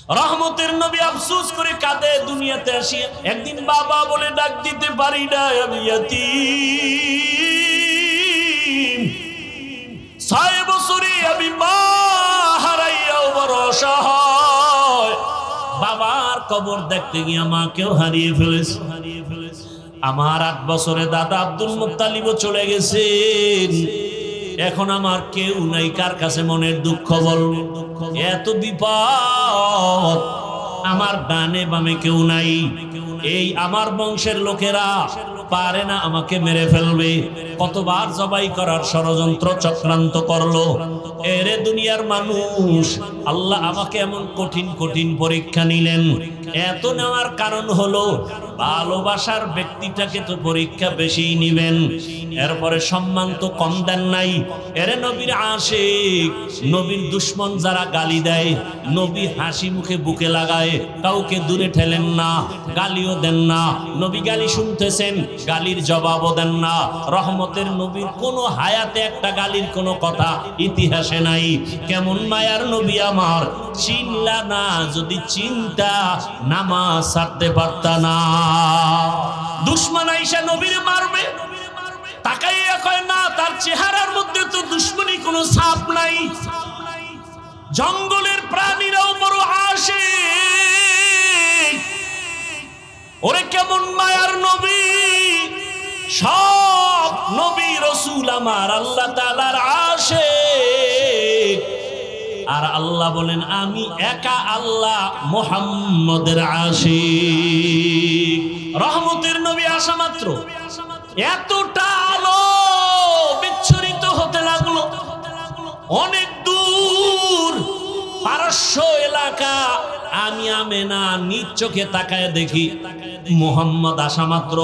রহমতের নবী আফসোস করে কাঁদে দুনিয়াতে আসিয়া। একদিন বাবা বলে ডাক দিতে পারি না, আমি ইয়াতীম। 6 বছরে আমি মা হারাইয়াও বড় অসহায়। বাবার কবর দেখতে গিয়ে মাকেও হারিয়ে ফেলেছে। আমার 8 বছরে দাদা আব্দুল মুত্তালিবও চলে গেছেন। এখন আমার কেউ নাই, কার কাছে মনের দুঃখ বলবো? এত বিপদ, আমার ডানে বামে কেউ নাই। এই আমার বংশের লোকেরা পারে না, আমাকে মেরে ফেলবে। কতবার জবাই করার ষড়যন্ত্র চক্রান্ত করলো। এরে দুনিয়ার মানুষ, আল্লাহ আমাকে এমন কঠিন কঠিন পরীক্ষা নিলেন। এত নেওয়ার কারণ হলো ভালোবাসার ব্যক্তিটাকে তো পরীক্ষা বেশি নিবেন। এরপরে সম্মান তো কম দেন নাই। এরে নবীর আশিক, নবীর দুশ্মন যারা গালি দেয়, নবী হাসি মুখে বুকে লাগায়, কাউকে দূরে ঠেলেন না, গালিও দেন না। নবী গালি শুনতেছেন, গালির জবাবও দেন না। রহমতের নবীর কোনো হায়াতে একটা গালির কোনো কথা ইতিহাসে নাই। কেমন মায়ার নবী আমার, চিনলা না যদি চিন্তা নামাজ ছাড়তে পারতা না। দুশ্মন আইসা নবীর মারবে, তাকাইয়া কয় না, তার চেহারার মধ্যে তো দুশ্মনী কোনো ছাপ নাই। জঙ্গলের প্রাণীরাও বড় আশিক। ওরে কেমন মায়ার নবী! সব নবী রাসূল আমার আল্লাহ তাআলার আশিক। আর আল্লাহ বলেন আমি একা আল্লাহ মুহাম্মদের আশিক। রহমতের নবী আসা মাত্র এতটা আলো বিচ্ছুরিত হতে লাগলো। অনেক দূর পারস্য এলাকা, আমি আমেনা নিজ চোখে তাকায় দেখি মুহাম্মদ আসা মাত্র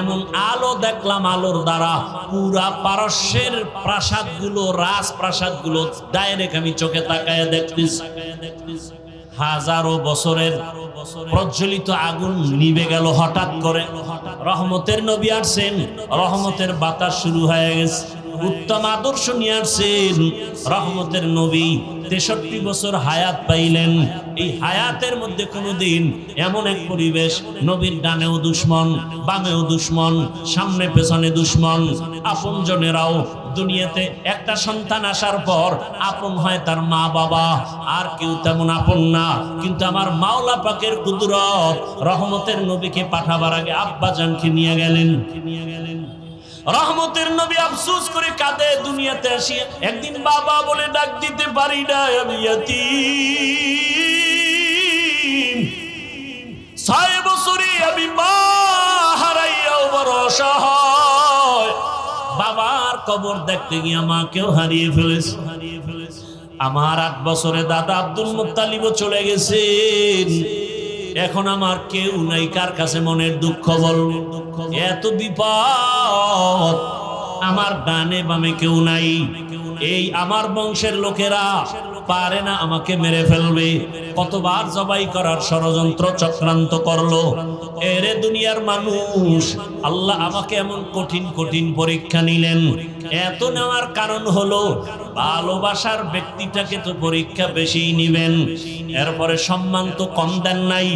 এমন আলো দেখলাম, আলোর দ্বারা পুরা পারস্যের প্রাসাদগুলো, রাজপ্রাসাদগুলো ডাইরেক্ট আমি চোখে তাকায় দেখতেছি। হাজারো বছরের প্রজ্বলিত আগুন নিভে গেল হঠাৎ করে। রহমতের নবী আসছেন, রহমতের বাতাস শুরু হয়ে গেছে। উত্তম আদর্শ নিয়ে আসছেন রহমতের নবী। 63 বছর হায়াত পাইলেন। এই হায়াতের মধ্যে কোনোদিন এমন এক পরিবেশ, নবীর ডানেও দুশ্মন, বামেও দুশ্মন, সামনে পেছনে দুশ্মন। আপনজনেরাও দুনিয়াতে একটা সন্তান আসার পর আপন হয় তার মা বাবা, আর কেউ তেমন আপন না। কিন্তু আমার মাওলা পাকের কুদরত, রহমতের নবীকে পাঠাবার আগে আব্বাজানকে নিয়ে গেলেন। রহমতের নবী আফসোস করে কাঁদে দুনিয়াতে আসিয়া। একদিন বাবা বলে ডাক দিতে পারি না, আমি ইয়াতীম। 6 বছরে আমি মা হারাইয়াও বড় অসহায়। বাবার কবর দেখতে গিয়ে মাকেও হারিয়ে ফেলেছে। আমার 8 বছরে দাদা আব্দুল মুত্তালিবও চলে গেছেন। এখন আমার কেউ নাই, কার কাছে মনের দুঃখ বলবো? এত বিপদ, আমার ডানে বামে কেউ নাই। এই আমার বংশের লোকেরা পারে না, আমাকে মেরে ফেলবে। কতবার জবাই করার ষড়যন্ত্র চক্রান্ত করলো। এরে দুনিয়ার মানুষ, আল্লাহ আমাকে এমন কঠিন কঠিন পরীক্ষা নিলেন। এত নেওয়ার কারণ হলো ভালোবাসার ব্যক্তিটাকে তো পরীক্ষা বেশি নিবেন। এরপরে সম্মান তো কম দেন নাই।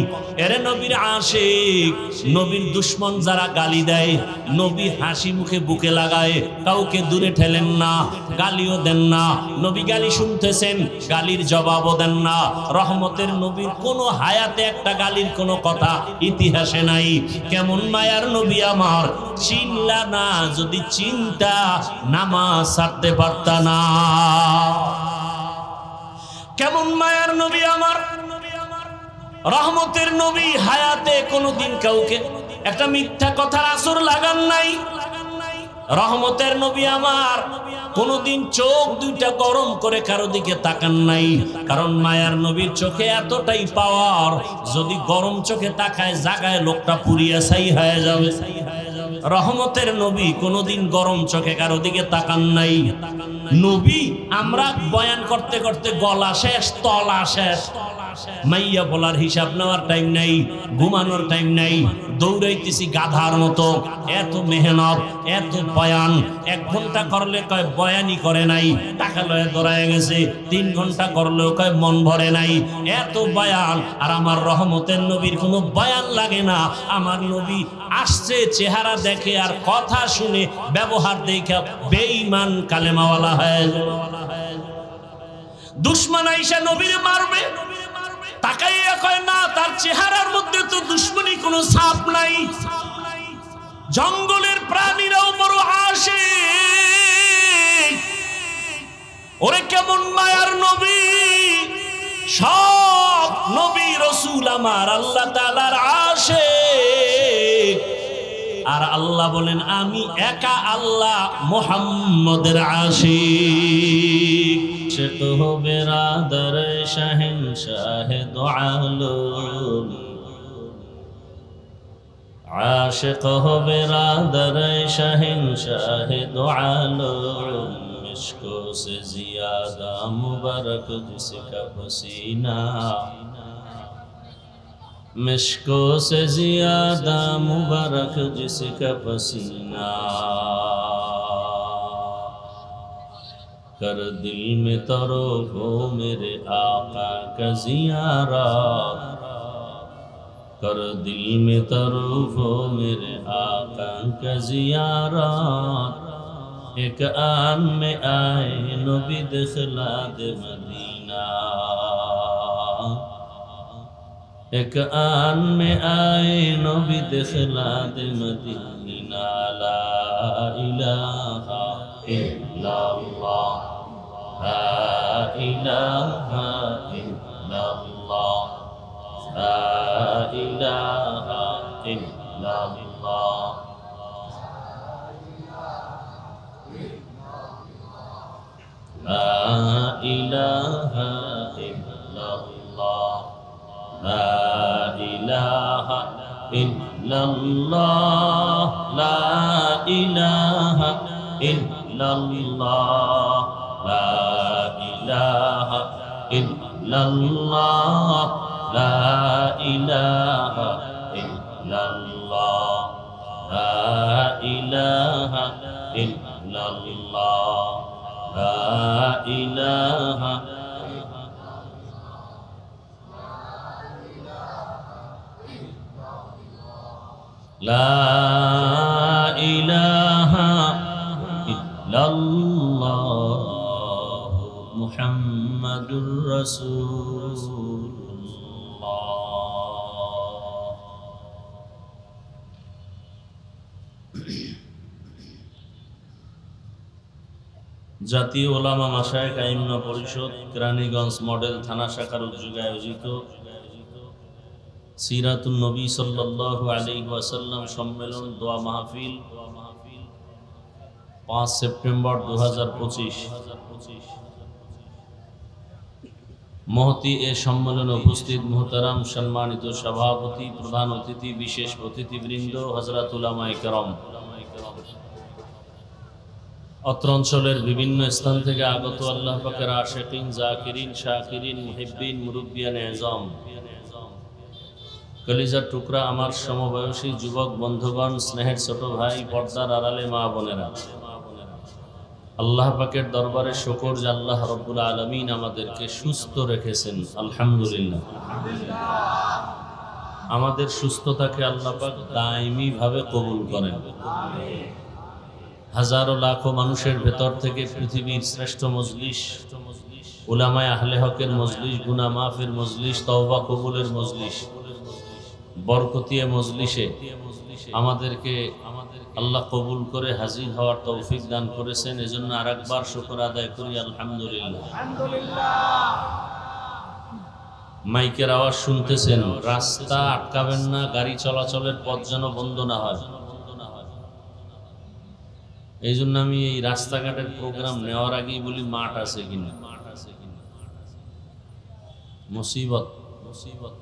এরে নবীর আশিক, নবীর দুশ্মন যারা গালি দেয়, নবী হাসি মুখে বুকে লাগায়, কাউকে দূরে ঠেলেন না, গালিও দেন না। নবী গালি শুনতেছেন, গালির জবাবও দেন না। রহমতের নবীর কোনো হায়াতে একটা গালির কোনো কথা ইতিহাসে নাই। কেমন মায়ার নবী আমার, চিনলা না যদি চিন্তা নামাজ ছাড়তে পারতা না। কেমন মায়ার নবী আমার, রহমতের নবী হায়াতে কোনোদিন কাউকে একটা মিথ্যা কথার আসর লাগান নাই। রহমতের নবী আমার কোনোদিন চোখ দুইটা গরম করে কারো দিকে তাকান নাই। কারণ মায়ার নবীর চোখে এতটাই পাওয়ার, যদি গরম চোখে তাকায় জাগায় লোকটা পুড়িয়া ছাই হয়ে যাবে। রহমতের নবী কোনোদিন গরম চোখে কারো দিকে তাকান নাই। নবী আমরা বয়ান করতে করতে গলা শেষ, তলা শেষ, মাইয়া বলার হিসাব নেওয়ার টাইম নাই, ঘুমানোর টাইম নাই, দৌড়াইতেছি গাধার মতো। এত মেহনত, এত বয়ান, 1 ঘন্টা করলে কয় বয়ানই করে নাই, টাকা লয়ে দৌড়ায় গেছে। 3 ঘন্টা করলেও কয় মন ভরে নাই, এত বয়ান। আর আমার রহমতের নবীর কোনো বয়ান লাগে না। আমার নবী আসছে, চেহারা দেখে আর কথা শুনে, ব্যবহার দেখে বেঈমান কালেমাওয়ালা হয়ে যায়। দুশমন আইসা নবীর মারবে, তাকাইয়া কয় না, তার চেহারার মধ্যে তো দুশমনী কোনো ছাপ নাই। জঙ্গলের প্রাণীরাও বড় আশিক, ওরে কেমন মায়ার নবী। সব নবী রাসূল আমার আল্লাহ তাআলার আশিক। আর আল্লাহ বলেন আমি একা আল্লাহ মুহাম্মদের আশিক। সে তো বেরাদর শাহেনশাহ দো আলম, आशिक हो बिरादर शहंशाह दो आलम, इश्को से ज़ियादा मुबारक जिसका पसीना, मिश्को से ज़ियादा मुबारक जिसका पसीना। कर दिल में तरोफ हो मेरे आका का ज़ियारत, कर दिल में तरूफ हो मेरे आका का ज़ियारत। एक आन में आए नबी दिखला दे मदीना, एक आन में आए नबी दिखला दे मदीना। ला इलाहा इल्लल्लाह, ला इलाहा इल्लल्लाह, ला इलाहा इल्लल्लाह। ला इलाहा इल्लल्लाह, ला इलाहा इल्लल्लाह, ला इलाहा इल्लल्लाह, ला इलाहा इल्लल्लाह, ला इलाहा इल्लल्लाह, ला इलाहा इल्लल्लाह, ला इलाहा। ला इलाहा इल्लल्लाह मुहम्मदुर रसूलुल्लाह। জাতীয় ওলামা মাশায়েখ আইম্মা পরিষদ কেরানীগঞ্জ মডেল থানা শাখার উদ্যোগে আয়োজিত সিরাতুন নবী সাল্লাল্লাহু আলাইহি ওয়াসাল্লাম সম্মেলন দোয়া মাহফিল 5 সেপ্টেম্বর 2025। মহতি এ সম্মেলনে উপস্থিত মুহতারাম সম্মানিত সভাপতি, প্রধান অতিথি, বিশেষ অতিথিবৃন্দ, হযরত উলামায়ে কেরাম, অত্র অঞ্চলের বিভিন্ন স্থান থেকে আগত আল্লাহ পাকের আশিকিন, জাকিরিন, শাকিরিন, মুহিব্বিন, মুরব্বিয়ান এজাম, কলিজার টুকরা আমার সমবয়সী যুবক বন্ধুগণ, স্নেহের ছোট ভাই, পর্দার আড়ালে মা বোনেরা, আল্লাহ পাকের দরবারে শুকর যে আল্লাহ রাব্বুল আলামিন আমাদেরকে সুস্থ রেখেছেন, আলহামদুলিল্লাহ। আমাদের সুস্থতাকে আল্লাহ পাক দায়মি ভাবে কবুল করেন। হাজারো লাখো মানুষের ভেতর থেকে পৃথিবীর শ্রেষ্ঠ মজলিস, উলামায়ে আহলে হকের মজলিস, গুনাহ মাফের মজলিস, তওবা কবুলের মজলিস, বরকতিয়া মজলিসে আমাদেরকে আল্লাহ কবুল করে হাজির হওয়ার তৌফিক দান করেছেন। এজন্য আরেকবার শুকর আদায় করি, আলহামদুলিল্লাহ। মাইকের আওয়াজ শুনতেছেন, রাস্তা আটকাবেন না, গাড়ি চলাচলের পথ যেন বন্ধ না হয়। এই জন্য আমি এই রাস্তাঘাটের প্রোগ্রাম নেওয়ার আগেই বলি মাঠ আছে কিনা। মুসিবত মুসিবত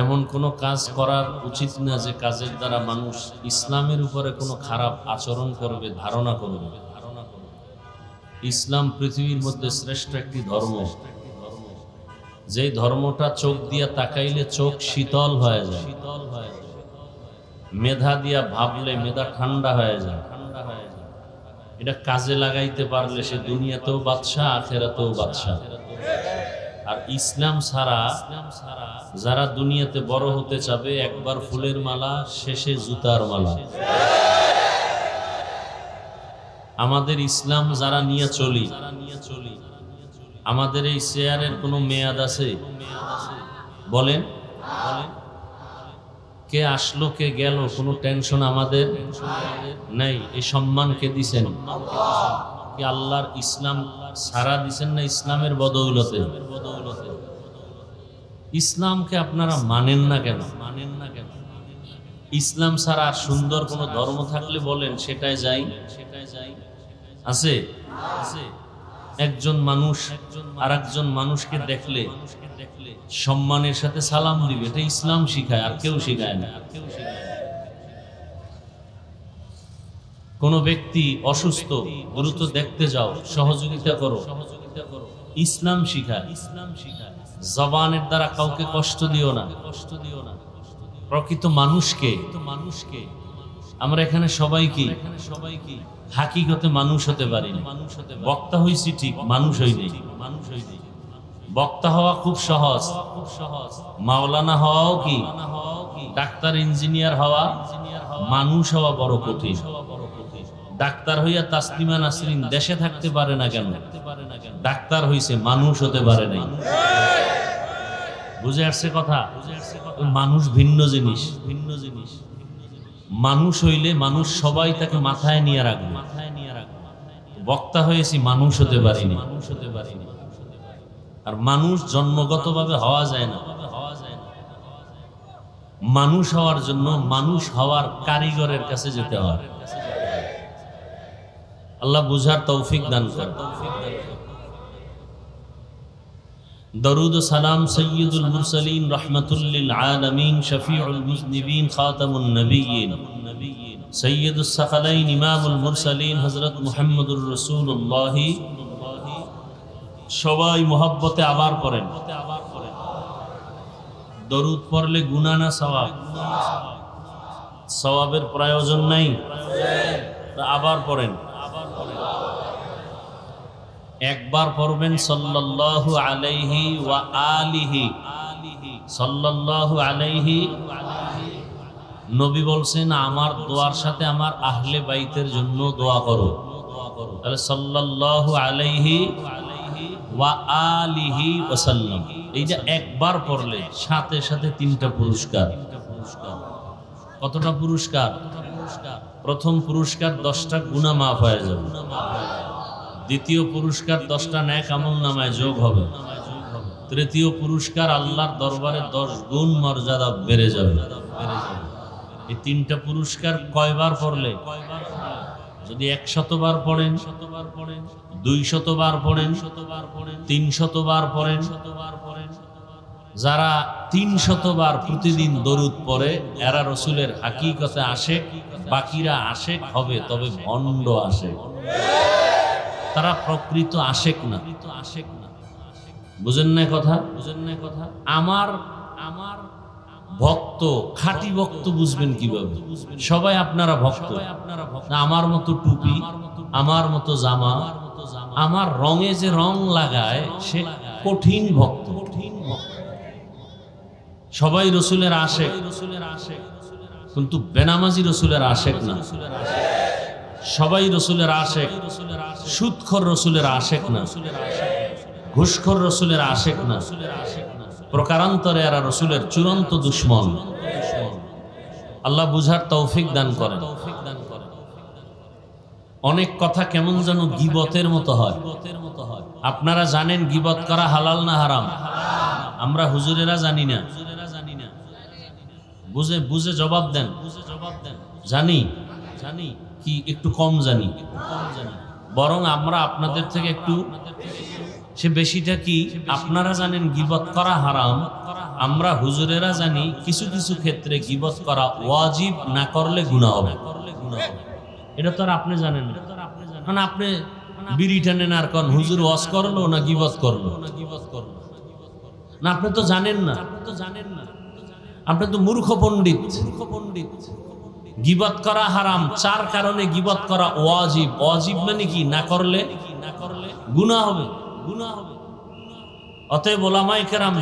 এমন কোনো কাজ করার উচিত না যে কাজের দ্বারা মানুষ ইসলামের উপরে কোনো খারাপ আচরণ করবে, ধারণা করবে। ইসলাম পৃথিবীর মধ্যে শ্রেষ্ঠ একটি ধর্ম, যে ধর্মটা চোখ দিয়া তাকাইলে চোখ শীতল হয়ে যায়, মেধা দিয়া ভাবলে মেধা ঠান্ডা হয়ে যায়। এটা কাজে লাগাইতে পারলে সে দুনিয়াতেও বাদশা, আখেরাতেও বাদশা। আর ইসলাম ছাড়া যারা দুনিয়াতে বড় হতে চাবে, একবার ফুলের মালা, শেষে জুতার মালা। আমাদের ইসলাম যারা নিয়ে চলি, আমাদের এই চেয়ারের কোনো মেয়াদ আছে? বলেন, কে আসলো কে গেল কোনো টেনশন আমাদের নাই। এই সম্মান কে দিছেন? কি আল্লাহর ইসলাম সারা দিছেন না ইসলামের বদৌলতে? ইসলামকে আপনারা মানেন না কেন? ইসলাম ছাড়া আর সুন্দর কোনো ধর্ম থাকলে বলেন, সেটাই যাই। আছে? একজন মানুষ আর একজন মানুষকে দেখলে সম্মানের সাথে সালাম দিবে, এটা ইসলাম শিখায়, আর কেউ শিখায় না। কোন ব্যক্তি অসুস্থ, দ্রুত দেখতে যাও, সহযোগিতা করো, ইসলাম শিখায়। জবানের দ্বারা কাউকে কষ্ট দিও না। প্রকৃত মানুষকে, আমরা এখানে সবাই কি হাকিকতে মানুষ হতে পারি না। বক্তা হইছি ঠিক, মানুষ হইনি। বক্তা হওয়া খুব সহজ, মাওলানা হওয়াও কি, ডাক্তার ইঞ্জিনিয়ার হওয়া, মানুষ হওয়া বড় কঠিন। ডাক্তার হইয়া তাসলিমা নাসরিন দেশে থাকতে পারে না কেন? ডাক্তার হইছে, মানুষ হতে পারে নাই। বুঝে আসছে কথা? মানুষ ভিন্ন জিনিস। মানুষ হইলে মানুষ সবাই তাকে মাথায় নিয়ে রাখবে। বক্তা হয়েছি, মানুষ হতে পারিনি। আর মানুষ জন্মগতভাবে হওয়া যায় না। মানুষ হওয়ার জন্য মানুষ হওয়ার কারিগরের কাছে যেতে হয়। আল্লাহ বুঝার তৌফিক দান করে। দরুদ ও সালাম সৈয়দুল মুরসালিন, রহমাতুল লিল আলামিন, শফিউল মুজনিবিন, খাতামুন নবিয়্যিন, সৈয়দুস সাকালাইন, ইমামুল মুরসালিন, হযরত মুহাম্মদুর রাসূলুল্লাহ। সবাই মুহাব্বতে আবার পড়েন। দরুদ পড়লে গুনাহ না সওয়াব? সওয়াবের প্রয়োজন নাই, আবার পড়েন। একবার পড়বেন সাল্লাল্লাহু আলাইহি ওয়া আলিহি, সাল্লাল্লাহু আলাইহি। নবী বলছেন, আমার দোয়ার সাথে আমার আহলে বাইতের জন্য দোয়া করো। তাহলে সাল্লাল্লাহু আলাইহি ওয়া আলিহি ওয়াসাল্লাম, এইটা একবার পড়লে সাথে সাথে 3টা পুরস্কার। কতটা পুরস্কার? প্রথম পুরস্কার 10টা গুনাহ মাফ হয়ে যাবে। দ্বিতীয় পুরস্কার 10টা নেক আমল নামায় যোগ হবে। তৃতীয় পুরস্কার আল্লাহর দরবারে 10 গুণ মর্যাদা বেড়ে যাবে। এই 3টা পুরস্কার কয়বার পড়লে? যদি 100 বার পড়েন, 200 বার পড়েন, 300 বার পড়েন। যারা 300 বার প্রতিদিন দরুদ পড়ে, এরা রসুলের হাকিকতে আশেক, বাকিরা আশেক হবে, তবে ভণ্ড আশেক। তারা প্রকৃত আশেক না। বুঝেন না কথা? আমার ভক্ত, খাঁটি ভক্ত বুঝবেন কিভাবে? সবাই আপনারা ভক্ত, আমার মতো টুপি, আমার মতো জামা, আমার রঙে যে রং লাগায় সে কঠিন ভক্ত। সবাই রসুলের আশেক, কিন্তু বেনামাজি রসুলের আশেক না। সবাই রসুলের আশেক, সুদখোর রসুলের আশেক না, ঘুষখোর রসুলের আশেক না। প্রকারান্তরে এরা রসুলের চূড়ান্ত দুশ্মন। আল্লাহ বুঝার তৌফিক দান করেন। অনেক কথা কেমন যেন গীবতের মতো হয়। আপনারা জানেন গীবত করা হালাল না হারাম? আমরা হুজুরেরা জানি না। বুঝে বুঝে জবাব দেন। জানি কি একটু কম জানি? বরং আমরা আপনাদের থেকে একটু, সে বেশিটা কি আপনারা জানেন গীবত করা হারাম, আমরা হুজুরেরা জানি কিছু কিছু ক্ষেত্রে গীবত করা ওয়াজিব, না করলে গুনাহ হবে। এটা তো আর আপনি জানেন না। মানে আপনি বিড়ি টানেন আর কোন হুজুর ওয়াজ করলো না গীবত করলো? না, আপনি তো জানেন না, আপনি তো মূর্খ পণ্ডিত। গীবত করা হারাম, 4 কারণে গীবত করা ওয়াজিব। ওয়াজিব মানে কি? না করলে গুনাহ হবে। অতএব ওলামায়ে কেরাম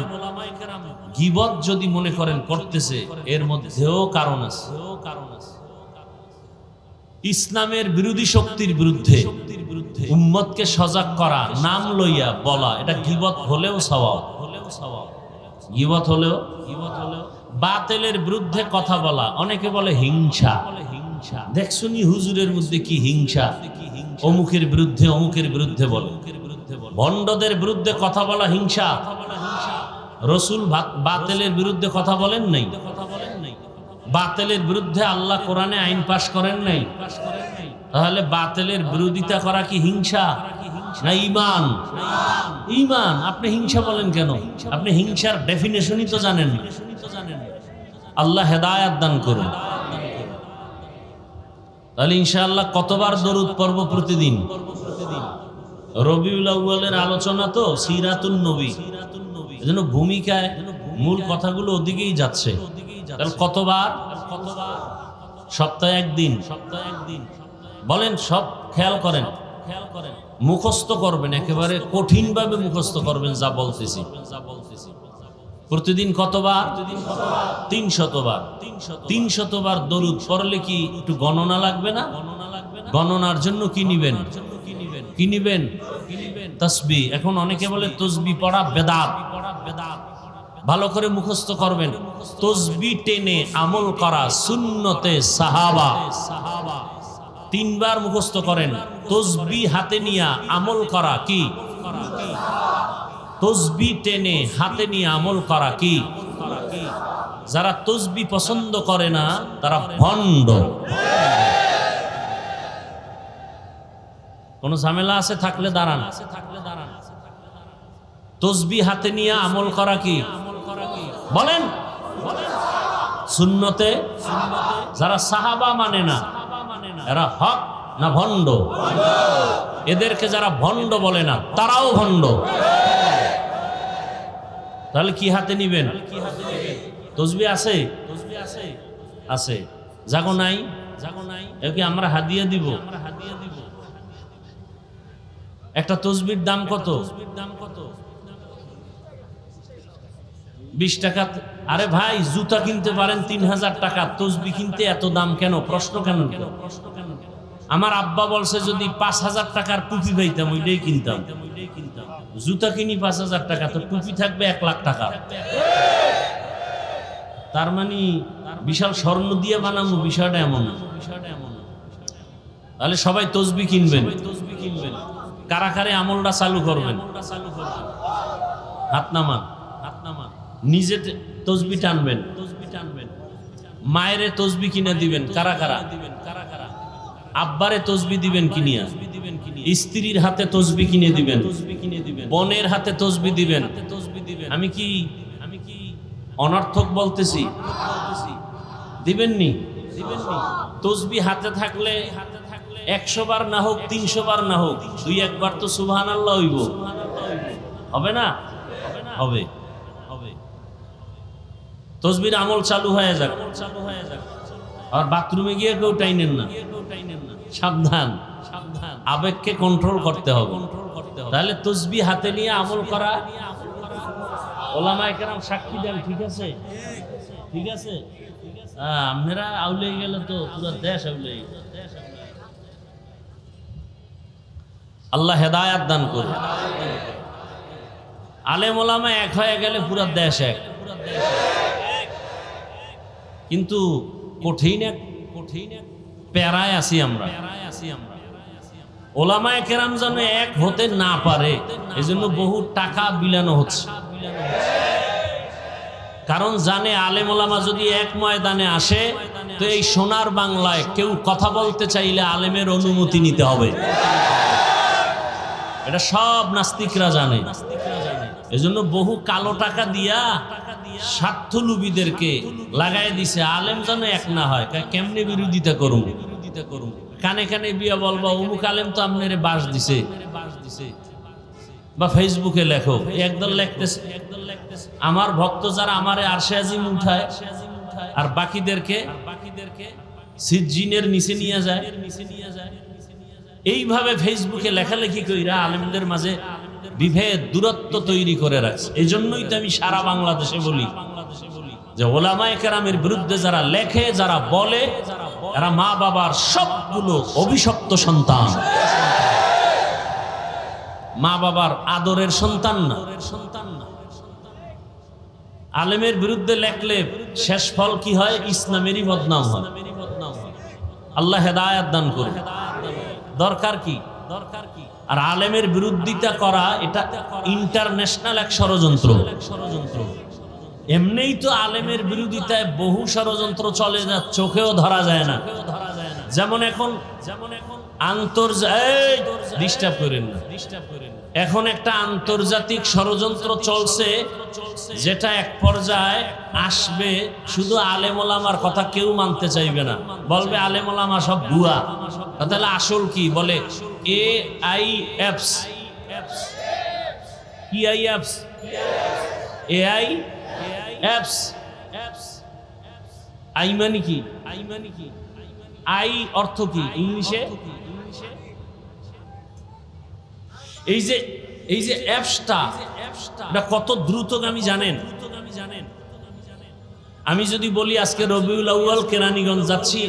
গীবত যদি মনে করেন করতেছে, এর মধ্যেও কারণ আছে। ইসলামের বিরোধী শক্তির বিরুদ্ধে উম্মতকে সজাগ করা, নাম লইয়া বলা, এটা গীবত হলেও সওয়াব। গীবত হলেও বাতিলের বিরুদ্ধে কথা বলা, অনেকে বলে হিংসা। দেখছুনি হুজুরের মধ্যে কি হিংসা, অমুকের বিরুদ্ধে বলে। ভণ্ডদের বিরুদ্ধে কথা বলা হিংসা। রসুল বাতিলের বিরুদ্ধে কথা বলেন নাই? বাতিলের বিরুদ্ধে আল্লাহ কোরআনে আইন পাশ করেন নাই? তাহলে বাতিলের বিরোধিতা করা কি হিংসা না ঈমান? ঈমান। আপনি হিংসা বলেন কেন? আপনি হিংসার ডেফিনেশনই তো জানেন না। আল্লাহ হেদায়েত দান করুন। তাহলে ইনশাআল্লাহ কতবার দরুদ পড়ব প্রতিদিন? রবিউল আউয়ালের আলোচনা তো সিরাতুন নবী, এজন্য ভূমিকায় মূল কথাগুলো ওদিকেই যাচ্ছে। তাহলে কতবার? সপ্তাহে একদিন। বলেন, সব খেয়াল করেন, মুখস্থ করবেন, একেবারে কঠিনভাবে মুখস্থ করবেন যা বলতেছি। প্রতিদিন কতবার? 300 বার। 300 বার দরুদ পড়লে কি একটু গণনা লাগবে না? গণনার জন্য কি নিবেন? তাসবিহ। এখন অনেকে বলে তাসবিহ পড়া বেদাত। ভালো করে মুখস্থ করবেন। তাসবিহ টেনে আমল করা সুন্নতে সাহাবা। 3 বার মুখস্থ করেন। তাসবিহ হাতে নিয়ে আমল করা কি? তাসবিহ টেনে হাতে নিয়ে আমল করা কি? যারা তাসবিহ পছন্দ করে না তারা ভণ্ড। কোন ঝামেলা আছে থাকলে দাঁড়ান। তাসবিহ হাতে নিয়ে আমল করা কি? বলেন সুন্নতে। যারা সাহাবা মানে না এরা হক না ভণ্ড? এদেরকে যারা ভণ্ড বলে না তারাও ভণ্ড। তাহলে কি হাতে নিবেন? তাসবিহ আছে? আছে। জাগো নাই? একে আমরা হাদিয়া দিব। একটা তাসবিহর দাম কত? 20 টাকা। আরে ভাই, জুতা কিনতে পারেন 3000 টাকা, তাসবিহ কিনতে এত দাম কেন? প্রশ্ন কেন? আমার আব্বা বলছে যদি 5000 টাকার টুপি পাইতাম ওইটাই কিনতাম। জুতা কিনি 5000 টাকা, তো টুপি থাকবে 1 লাখ টাকা। তার মানে বিশাল স্বর্ণ দিয়ে বানানো, বিষয়টা এমন। তাহলে সবাই তাসবিহ কিনবেন। কারা কারে আমলটা চালু করবেন? হাত নামান। নিজে তাসবিহ টানবেন। মায়েরে তাসবিহ কিনে দিবেন। কারা কারা? আব্বারে তাসবিহ দিবেন কিনিয়া। স্ত্রীর হাতে তাসবিহ কিনে দিবেন। বোনের হাতে তাসবিহ দিবেন। আমি কি অনর্থক বলতেছি? দিবেননি? তাসবিহ হাতে থাকলে 100 বার না হোক, 300 বার না হোক, 2-1 বার তো সুবহানাল্লাহ হইব। হবে না? হবে। তাসবিহর আমল চালু হয়ে যাক। আর বাথরুমে গিয়ে কেউ টাইনেন না। সাবধান। আবেগকে কন্ট্রোল করতে হবে। তাহলে তাসবিহ হাতে নিয়ে আমল করা ওলামায়ে কেরাম সাক্ষী দেন। ঠিক আছে? আপনারা আউলে গেলে তো পুরো দেশ আউলে। আল্লাহ হেদায়েত দান করুন। আলেম ওলামা এক হয়ে গেলে পুরো দেশ এক। কিন্তু কঠিন প্যারায় আছি আমরা। ওলামায়ে কেরাম যেন এক হতে না পারে, এজন্য বহু টাকা বিলানো হচ্ছে। কারণ জানে আলেম ওলামা যদি এক ময়দানে আসে তো এই সোনার বাংলায় কেউ কথা বলতে চাইলে আলেমের অনুমতি নিতে হবে। এটা সব নাস্তিকরা জানে। এজন্য বহু কালো টাকা দিয়া স্বার্থলোভীদেরকে লাগাই দিছে, আলেম যেন এক না হয়। কেমনে বিরোধিতা করুন? কানে কানে বিয়া বলবা অমুক আলেম তো আপনারে বাস দিছে, বা ফেসবুকে লেখো, একদল লেখতেছে। আমার ভক্ত যারা আমারে আরশে আজিম উঠায় আর বাকিদেরকে সিজ্জিনের নিচে নিয়ে যায়। এইভাবে ফেসবুকে লেখালেখি কইরা আলেমদের মাঝে বিভেদ দূরত্ব তৈরি করে রাখছে। এই জন্যই তো আমি সারা বাংলাদেশে বলি যে ওলামায়ে কেরামের বিরুদ্ধে যারা লেখে, যারা বলে, এরা মা বাবার সবগুলো অভিশপ্ত সন্তান, মা বাবার আদরের সন্তান না। আলেমের বিরুদ্ধে লেখলে শেষ ফল কি হয়? ইসলামেরই বদনাম হয়। আল্লাহ হেদায়েত দান করুন। দরকার কি? আর আলেমের বিরোধিতা করা এটা ইন্টারন্যাশনাল এক ষড়যন্ত্র। এমনিই তো আলেমের বিরোধিতায় বহু ষড়যন্ত্র চলে, যা চোখেও ধরা যায় না। যেমন এখন ডিস্টার্ব করেন না, এখন একটা আন্তর্জাতিক ষড়যন্ত্র চলছে, যেটা এক পর্যায়ে আসবে শুধু আলেম ওলামার কথা কেউ মানতে চাইবে না, বলবে আলেম ওলামা সব ভুয়া। তাহলে আসল কি? বলে AIFs। কি AIFs? AIFs। আই মানে কি? আই অর্থ কি ইংলিশে? এই যে অ্যাপসটা কত দ্রুতগামী জানেন? আমি যদি বলি আজকে রবিউল আউয়াল কেরানীগঞ্জ যাচ্ছি,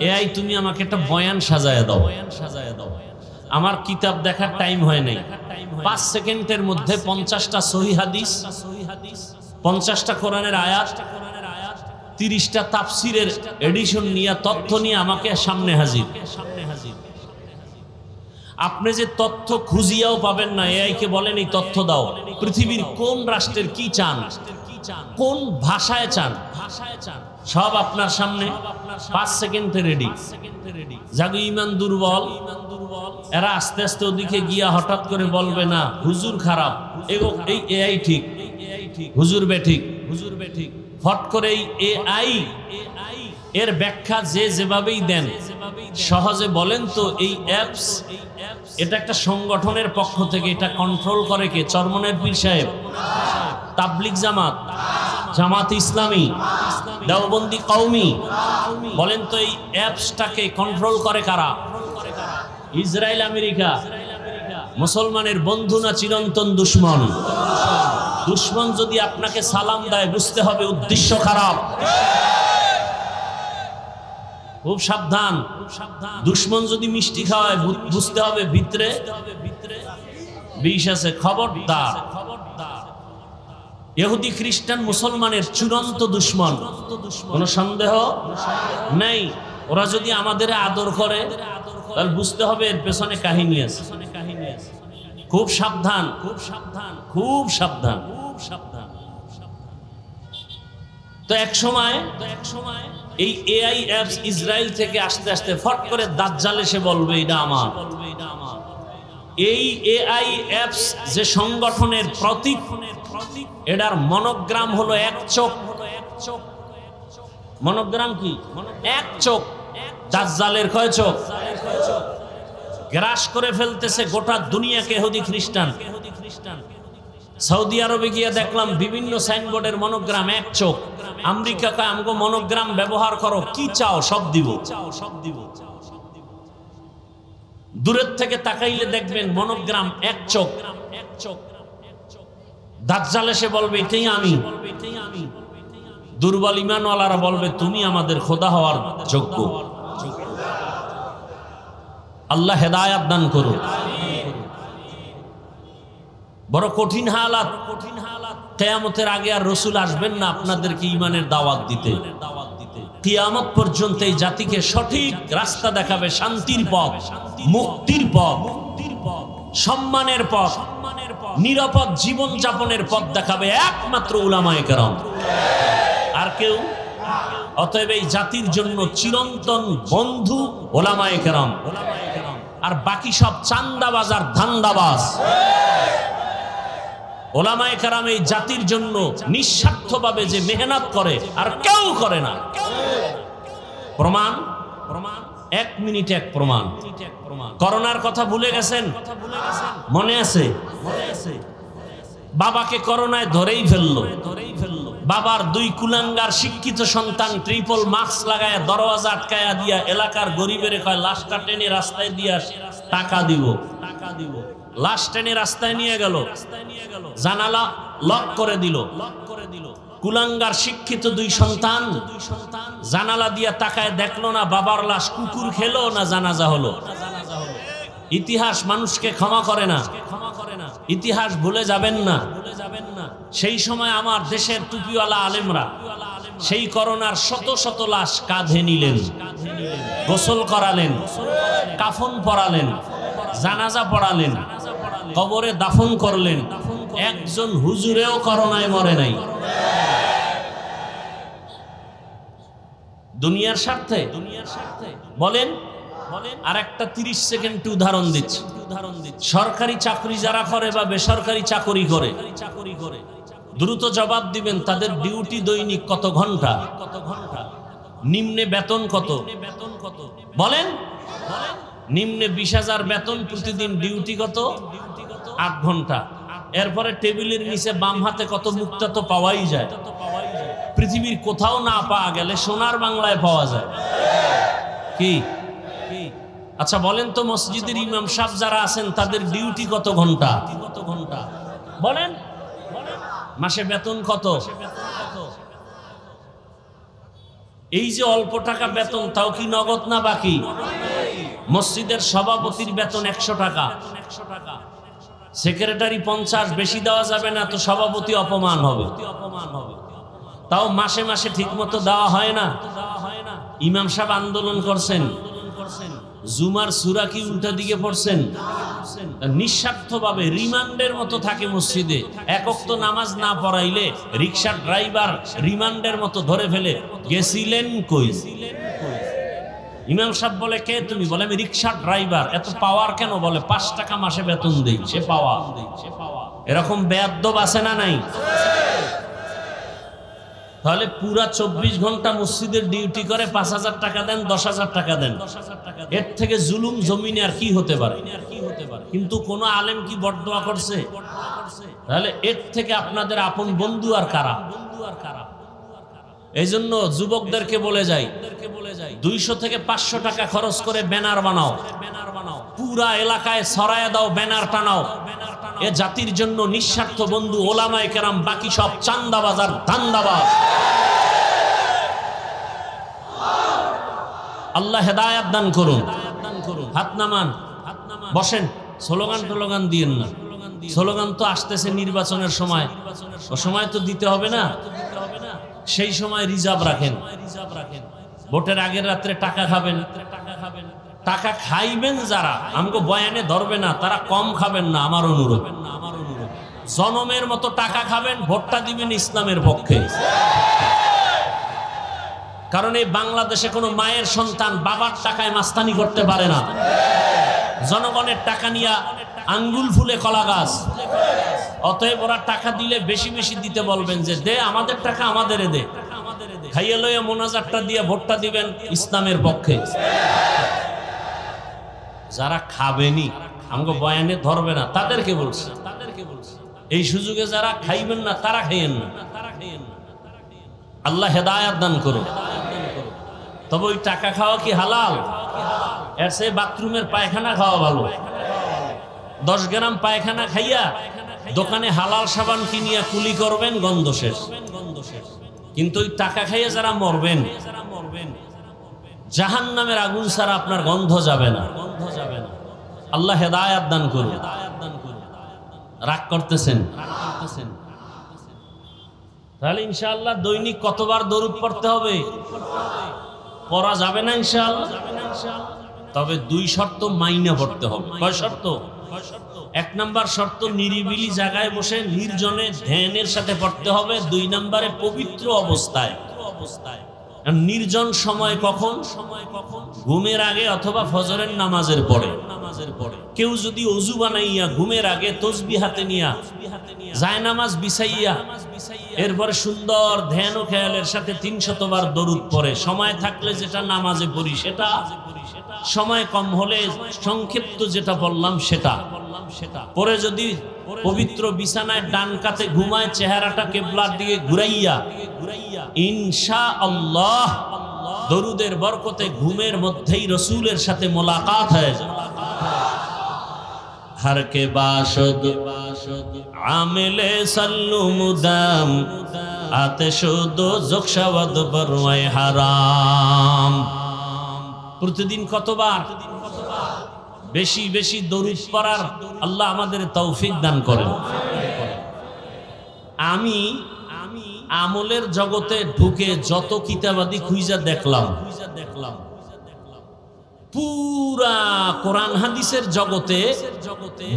এআই তুমি আমাকে একটা বয়ান সাজায় দাও, আমার কিতাব দেখার টাইম হয় নাই, 5 সেকেন্ডের মধ্যে 50টা সহিহ হাদিস, 50টা কোরআনের আয়াত, 30টা তাফসিরের এডিশন নিয়ে তথ্য নিয়ে আমাকে সামনে হাজির। আপনি যে তথ্য খুঁজিয়াও পাবেন না, এআই কে বলেন এই তথ্য দাও, পৃথিবীর কোন রাষ্ট্রের কি চান, কোন ভাষায় চান, সব আপনার সামনে 5 সেকেন্ডে রেডি। জাগো ইমান দুর্বল, এরা আস্তে আস্তে ওদিকে গিয়া হঠাৎ করে বলবে না হুজুর খারাপ, এই এআই ঠিক, হুজুর বেঠিক। ফট করে এই এআই এর ব্যাখ্যা যে যেভাবেই দেন, সহজে বলেন তো এই অ্যাপস এটা একটা সংগঠনের পক্ষ থেকে, এটা কন্ট্রোল করে কে? চরমনের পীর সাহেব, তাবলিগ জামাত, জামাত ইসলামী, দেওবন্দি কওমি। বলেন তো এই অ্যাপসটাকে কন্ট্রোল করে কারা? Israel, America. মুসলমানের বন্ধু না চিরন্তন দুশ্মন? দুশ্মন যদি আপনাকে সালাম দেয়, বুঝতে হবে উদ্দেশ্য খারাপ। খুব সাবধান। দুশ্মন যদি মিষ্টি খাওয়ায়, বুঝতে হবে ভিতরে বিষ আছে। খবরদার। ইহুদি, খ্রিস্টান, মুসলমানের চূড়ান্ত দুশ্মন, কোনো সন্দেহ নেই। ওরা যদি আমাদের আদর করে, তাহলে বুঝতে হবে এর পেছনে কাহিনী আছে। খুব সাবধান, খুব সাবধান। তো এক সময় এই এআই অ্যাপস ইসরায়েল থেকে আস্তে আস্তে ফট করে দাজ্জাল এসে বলবে এটা আমার। এই এআই অ্যাপস যে সংগঠনের প্রতীক, এটার মনোগ্রাম হলো এক চোখ। মনোগ্রাম কি? এক চোখ। দাজ্জালের কয় চোখ? গ্রাস করে ফেলতেছে গোটা দুনিয়াকে ইহুদি খ্রিস্টান। সৌদি আরবে গিয়ে দেখলাম বিভিন্ন সাইনবোর্ডের মনোগ্রাম এক চোখ। আমেরিকাকে আমগো মনোগ্রাম ব্যবহার করো, কি চাও সব দিব। দূরের থেকে তাকাইলে দেখবেন মনোগ্রাম এক চোখ। দাজ্জাল এসে বলবে এটাই আমি। দুর্বল ঈমানওয়ালারা বলবে তুমি আমাদের খোদা হওয়ার যোগ্য। আল্লাহ হেদায়েত দান করুন। বড় কঠিন হালাত। কিয়ামতের আগে আর রাসূল আসবেন না আপনাদেরকে ঈমানের দাওয়াত দিতে। কিয়ামত পর্যন্ত এই জাতিকে সঠিক রাস্তা দেখাবে, শান্তির পথ, মুক্তির পথ, সম্মানের পথ, নিরাপদ জীবন যাপনের পথ দেখাবে একমাত্র উলামায়ে কেরাম, আর কেউ। অতএব এই জাতির জন্য চিরন্তন বন্ধু উলামায়ে কেরাম, আর বাকি সব চান্দাবাজ আর ধান্দাবাজ। উলামায়ে কেরাম এই জাতির জন্য নিঃস্বার্থভাবে যে মেহনত করে আর কেউ করে না। প্রমাণ 1 মিনিট 1 প্রমাণ। করোনার কথা ভুলে গেছেন? মনে আছে? বাবাকে করোনায় ধরেই ফেললো। বাবার 2 কুলাঙ্গার শিক্ষিত সন্তান ট্রিপল মাস্ক লাগায় দরওয়াজা আটকায়া দিয়া এলাকার গরিবের কয় লাশটা টেনে রাস্তায় দিয়া টাকা দিব। লাশ টেনে রাস্তায় নিয়ে গেল, জানালা লক করে দিল। কুলাঙ্গার শিক্ষিত 2 সন্তান জানালা দিয়া তাকায় দেখলো না বাবার লাশ কুকুর খেলো না জানাজা হলো। ইতিহাস মানুষকে ক্ষমা করে না, ইতিহাস ভুলে যাবেন না। সেই সময় আমার দেশের টুপিওয়ালা আলেমরা সেই করোনার শত শত লাশ কাঁধে নিলেন, গোসল করালেন, কাফন পরালেন, জানাজা পড়ালেন, কবরে দাফন করলেন। একজন হুজুরেও করোনায় মরে নাই। দুনিয়ার স্বার্থে বলেন। আর একটা 30 সেকেন্ড উদাহরণ দিচ্ছি। সরকারি চাকরি যারা করে বা বেসরকারি চাকরি করে দ্রুত জবাব দিবেন, তাদের ডিউটি দৈনিক কত ঘন্টা? নিম্নে বেতন কত? বলেন। নিম্নে 20,000 বেতন, প্রতিদিন ডিউটি কত? 8 ঘন্টা। এরপরে টেবিলের নিচে বাম হাতে কত মুক্তা তো পাওয়াই যায়। পৃথিবীর কোথাও না পাওয়া গেলে সোনার বাংলায় পাওয়া যায়। কি? আচ্ছা বলেন তো, মসজিদের ইমাম সাহেব যারা আছেন তাদের ডিউটি কত ঘন্টা? বলেন। মাসে বেতন কত? এই যে অল্প টাকা বেতন, তাও কি নগদ না বাকি? মসজিদের সভাপতির বেতন 100 টাকা, সেক্রেটারি 50। বেশি দেওয়া যাবে না তো সভাপতি অপমান হবে। তাও মাসে মাসে ঠিক মতো দেওয়া হয় না। ইমাম সাহেব আন্দোলন করছেন, জুমার সূরা কি উল্টা দিকে পড়ছেন, নিঃস্বার্থভাবে রিমান্ডের মতো থাকে মসজিদে। এক ওয়াক্ত নামাজ না পড়াইলে রিকশার ড্রাইভার রিমান্ডের মতো ধরে ফেলে, গেছিলেন কই? ইমাম সাহেব বলে, কে তুমি? বলে, আমি রিকশার ড্রাইভার। এত পাওয়ার কেন? বলে, 5 টাকা মাসে বেতন দেই। সে পাওয়া। এরকম বেয়াদ্দব আছে না নাই? তাহলে পুরা 24 ঘন্টা মসজিদের ডিউটি করে 5,000 টাকা দেন, 10,000 টাকা দেন। এর থেকে জুলুম জমিনে আর কি হতে পারে? কিন্তু কোন আলেম কি বদদোয়া করছে? তাহলে এর থেকে আপনাদের আপন বন্ধু আর কারা? এই জন্য যুবকদেরকে বলে যাই, 200 থেকে 500 টাকা খরচ করে ব্যানার বানাও, পুরা এলাকায় ছড়ায় দাও, ব্যানার টানাও। এ জাতির জন্য নিঃস্বার্থ বন্ধু ওলামায়ে কেরাম, বাকি সব চান্দাবাজ আর ধান্দাবাজ। আল্লাহ হেদায়েত দান করুন। হাত নামান, বসেন। স্লোগান টোলোগান দিয়েন না। স্লোগান তো আসতেছে নির্বাচনের সময়, ও সময় তো দিতে হবে না। সেই সময় রিজার্ভ রাখেন। ভোটের আগের রাত্রে টাকা খাবেন। টাকা খাইবেন যারা, আমাকে বয়ানে ধরবে না, তারা কম খাবেন না। আমার অনুরোধ, জনমের মতো টাকা খাবেন, ভোটটা দিবেন ইসলামের পক্ষে। কারণ এই বাংলাদেশে কোনো মায়ের সন্তান বাবার টাকায় মাস্তানি করতে পারে না। জনগণের টাকা নিয়ে আঙ্গুল ফুলে কলা গাছ। অতএব ওরা টাকা দিলে বেশি বেশি দিতে বলবেন, যে দে আমাদের টাকা, আমাদের দে। খাইয়ে লইয়া মোনাজাতটা দিয়ে ভোটটা দিবেন ইসলামের পক্ষে। যারা খাবেনি, আমাকে বয়ানে ধরবে না, তাদেরকে বলছে। এই সুযোগে যারা খাইবেন না, তারা খাইয়েন না। আল্লাহ হেদায়েত দান করুন। তবে ওই টাকা খাওয়া কি হালাল? এর চেয়ে বাথরুমের পায়খানা খাওয়া ভালো। 10 গ্রাম পায়খানা খাইয়া দোকানে হালাল সাবান কিনিয়া কুলি করবেন, গন্ধ শেষ। কিন্তু ওই টাকা খাইয়া যারা মরবেন, জাহান্নামের আগুন ছাড়া আপনার গন্ধ যাবে না। আল্লাহ হেদায়েত দান করুন। রাগ করতেছেন? তাহলে ইনশাআল্লাহ দৈনিক কতবার দরুদ পড়তে হবে? পড়া যাবে না ইনশাআল্লাহ। তবে 2 শর্ত মাইনে পড়তে হবে। কয় শর্ত? 1 নাম্বার শর্ত, নিরিবিলি জায়গায় বসে নির্জনে ধ্যানের সাথে পড়তে হবে। 2 নম্বরে পবিত্র অবস্থায়। নির্জন সময় কখন? ঘুমের আগে অথবা ফজরের নামাজের পরে। কেউ যদি ওযু বানাইয়া ঘুমের আগে তসবিহ হাতে নিয়া যায় নামাজ বিছাইয়া এরপরে সুন্দর ধ্যান ও খেয়ালের সাথে 300 বার দরুদ পড়ে, সময় থাকলে যেটা নামাজে পড়ি সেটা সময় কম হলে সংক্ষিপ্ত যেটা বললাম সেটা পরে যদি পবিত্র বিছানায় ডান কাতে ঘুমায়, চেহারাটা কিবলার দিকে ঘুরাইয়া ইনশাআল্লাহ দরুদের বরকতে ঘুমের মধ্যেই রসুলের সাথে মোলাকাত হয়ে যায়। हर के बाशद आमिले सल्लु मुदाम आतिशुद जुखशवद बरवाए হারাম। প্রতিদিন কতবার বেশি বেশি দরুদ পড়ার আল্লাহ আমাদের তৌফিক দান করেন। আমি আমলের জগতে ঢুকে যত কিতাবাদি খুঁজা দেখলাম, পুরা কোরআন হাদিসের জগতে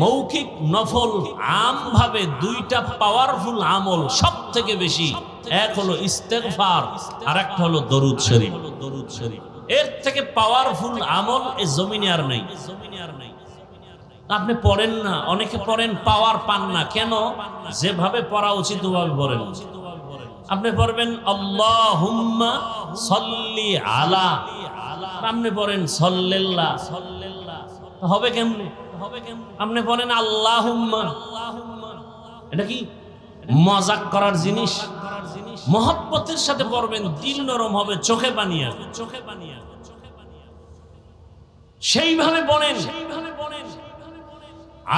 মৌখিক নফল আমভাবে দুইটা পাওয়ারফুল আমল সব থেকে বেশি, এক হলো ইস্তেগফার আর একটা হলো দরুদ শরীফ। এর থেকে পাওয়ারফুল আমল এই জমিনে আর নেই। আপনি পড়েন না, অনেকে পড়েন পাওয়ার পান না কেন? যেভাবে পড়া উচিত ওভাবে পড়েন। আপনি পড়বেন আল্লাহুম্মা সাল্লি আলা, আপনি পড়েন সাল্লাল্লাহ, হবে কেমনে? আপনি পড়েন আল্লাহুম্মা, এটা কি মজাক করার জিনিস? মহব্বতের সাথে পড়বেন, দিল নরম হবে, চোখে পানি আসবে। সেইভাবে পড়েন,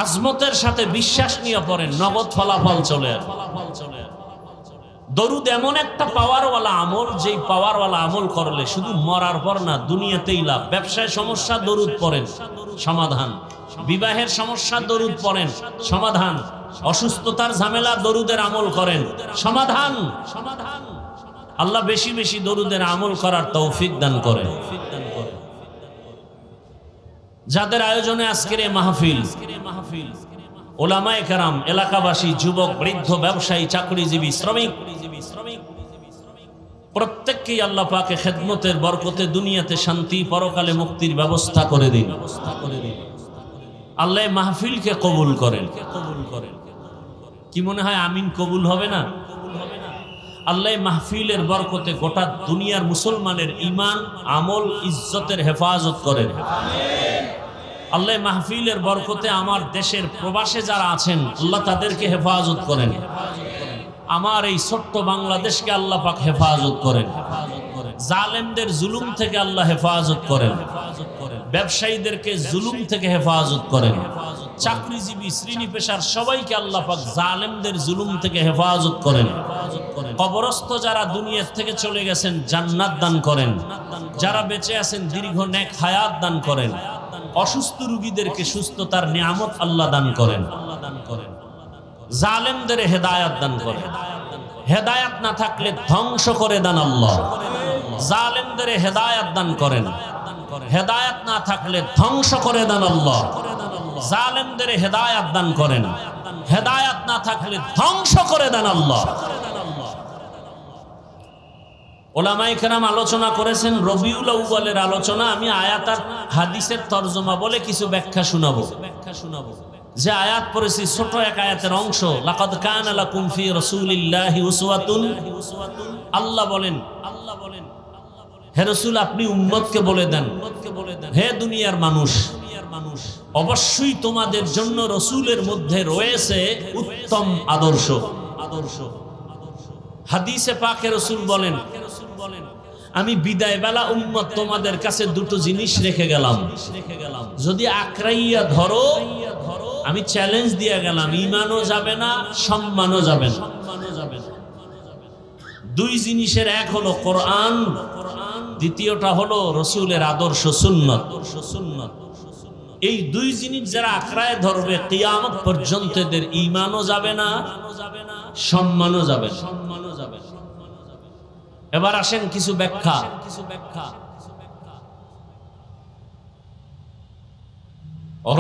আজমতের সাথে বিশ্বাস নিয়ে পড়েন, নগদ ফলাফল চলে আসবে। দরুদ এমন একটা পাওয়ারওয়ালা আমল, যেই পাওয়ারওয়ালা আমল করলে শুধু মরার পর না, দুনিয়াতেই লাভ। ব্যবসায় সমস্যা, দরুদ পড়েন, সমাধান। বিবাহের সমস্যা, দরুদ পড়েন, সমাধান। অসুস্থতার ঝামেলা, দরুদের আমল করেন, সমাধান। আল্লাহ বেশি বেশি দরুদের আমল করার তৌফিক দান করেন। যাদের আয়োজনে আজকের এই মাহফিল, ওলামায়ে কেরাম, এলাকাবাসী, যুবক, বৃদ্ধ, ব্যবসায়ী, চাকরিজীবী, শ্রমিক, প্রত্যেককেই আল্লাহ পাকে খেদমতের বরকতে দুনিয়াতে শান্তি, পরকালে মুক্তির ব্যবস্থা করে দিন। আল্লাহ মাহফিলকে কবুল করেন। কি মনে হয় আমিন কবুল হবে না? আল্লাহ মাহফিলের বরকতে গোটা দুনিয়ার মুসলমানের ঈমান, আমল, ইজ্জতের হেফাজত করেন। আল্লাহ মাহফিলের বরকতে আমার দেশের প্রবাসে যারা আছেন আল্লাহ তাদেরকে হেফাজত করেন। আমার এই ছোট্ট বাংলাদেশকে আল্লাহ পাক হেফাজত করেন। জালেমদের জুলুম থেকে আল্লাহ হেফাজত করেন। ব্যবসায়ীদেরকে জুলুম থেকে হেফাজত করেন। চাকরিজীবী, শ্রেণী পেশার সবাইকে আল্লাহ পাক জালেমদের জুলুম থেকে হেফাজত করেন। কবরস্থ যারা দুনিয়া থেকে চলে গেছেন জান্নাত দান করেন। যারা বেঁচে আছেন দীর্ঘ নেক হায়াত দান করেন। অসুস্থ রোগীদেরকে সুস্থতার নিয়ামত আল্লাহ দান করেন। জালেমদের হেদায়াত দান করেন। হেদায়াত না থাকলে ধ্বংস করে দেন আল্লাহ। জালেমদের হেদায়াত দান করেন। হেদায়াত না থাকলে ধ্বংস করে দেন আল্লাহ। জালেমদের হেদায়াত দান করেন। হেদায়াত না থাকলে ধ্বংস করে দেন আল্লাহ। ওলামায়ে কেরাম আলোচনা করেছেন, রবিউল আউয়ালের আলোচনা। আমি আয়াত আর হাদিসের তরজমা বলে কিছু ব্যাখ্যা শোনাবো। যে আয়াত পড়েছি ছোট এক আয়াতের অংশ, লাকাদ কানা লাকুম ফি রাসূলিল্লাহি উসওয়াতুন। আল্লাহ বলেন, হে রাসূল আপনি উম্মতকে বলে দেন, হে দুনিয়ার মানুষ, অবশ্যই তোমাদের জন্য রাসূলের মধ্যে রয়েছে উত্তম আদর্শ। হাদিসে পাকে রাসূল বলেন, আমি বিদায় বেলা উম্মত তোমাদের কাছে দুটো জিনিস রেখে গেলাম, যদি আঁকড়াইয়া ধরো আমি চ্যালেঞ্জ দিয়ে গেলাম, ঈমানও যাবে না, সম্মানও যাবে না। দুই জিনিসের এক হলো কোরআন, দ্বিতীয়টা হলো রাসূলের আদর্শ সুন্নত। এই দুই জিনিস যারা আঁকড়ায় ধরবে কিয়ামত পর্যন্ত এদের ঈমানও যাবে না, সম্মানও যাবে না। এবার আসেন কিছু ব্যাখ্যা।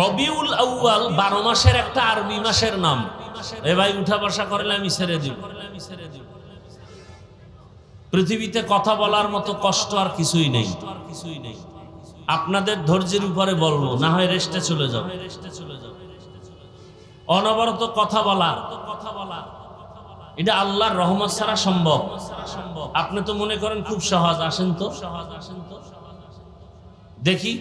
রবিউল আউয়াল 12 মাসের একটা আরবি মাসের নাম। এ ভাই উঠা বসা করলে আমি ছেড়ে দিব। পৃথিবীতে কথা বলার মতো কষ্ট আর কিছুই নেই। আপনাদের ধৈর্যের উপরে বলবো, না হয় রেস্টে চলে যাও। অনবরত কথা বলা, এটা আল্লাহর রহমত ছাড়া সম্ভব। আপনি তো মনে করেন খুব সহজ, আসেন তো দেখি